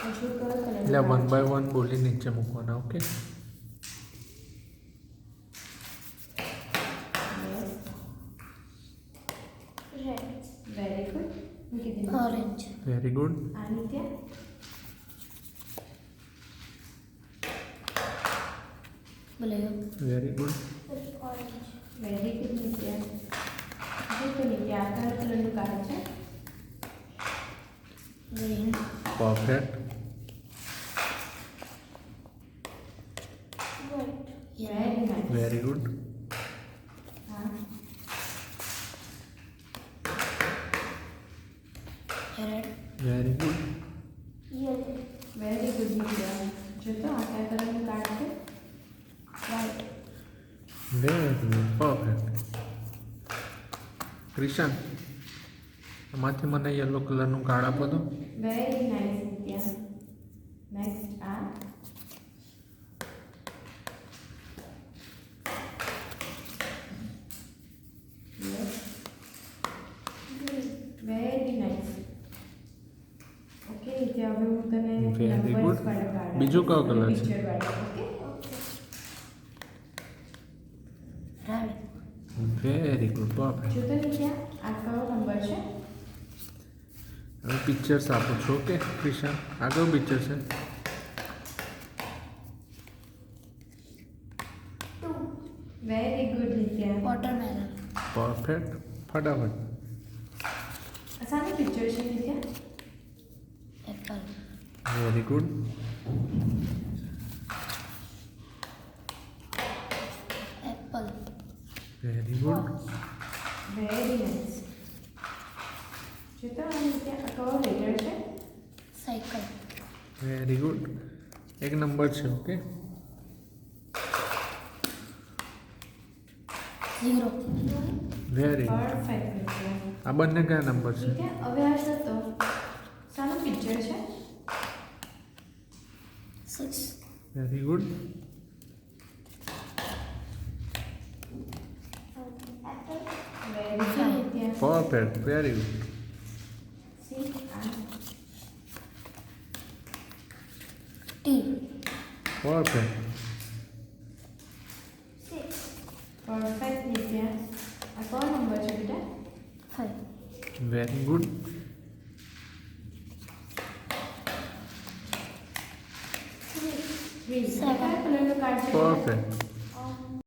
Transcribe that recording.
હજુ કયો કલર એટલે 1 by 1 બોલી નીચે મૂકવાના. ઓકે. Very good. મૂકી દે. Orange. Very good. Aditya blue. Very good. Orange. Very good Nitya. હજુ તો નિત્ય આ કયો કલરનું કાર્ડ છે? Green. Perfect. Very nice. Very good. હા red. Very good. Yellow. Very good Nitya. જો તો આ કયા કલરનું કાર્ડ છે? White. Very good. Perfect. Krishan, આમાંથી મને યલો કલરનું કાર્ડ આપો તો. Very nice Nitya. નેક્સ્ટ આ વેરી નાઇસ. ઓકે નિત્ય, હવે હું તને Very નંબર્સ good. વાળા કાર્ડ બીજો કયો colour છે? પિક્ચર વાળા. Okay red. Very good. Perfect. જો તો નિત્ય આ કયો નંબર છે? હવે પિક્ચર્સ આપું છું. ઓકે ક્રિશન, આ કયું પિક્ચર છે? વેરી ગુડ નિત્ય. વોટરમેલન. પરફેક્ટ. ફટાફટ. શાનું પિક્ચર છે નિત્ય? Apple. Very good. Apple. Very good. Very nice. જો તો આ નિત્ય આ કયો લેટર છે? સાયકલ. Very good. એક નંબર છે. ઓકે. 0. Very good. પરફેક્ટ નિત્ય. આ બંને કયા નંબર છે? નિત્ય હવે આ છે તો શાનું પિક્ચર છે? 6. Very good. વેરી ગુડ નિત્ય. પરફેક્ટ. Very good. સી આ ટી. પરફેક્ટ. પરફેક્ટ નિત્ય. આ કયો નંબર છે બેટા? 5. Very good. ગ્રીન. કયા કલરનું કાર્ડ છે? પરફેક્ટ.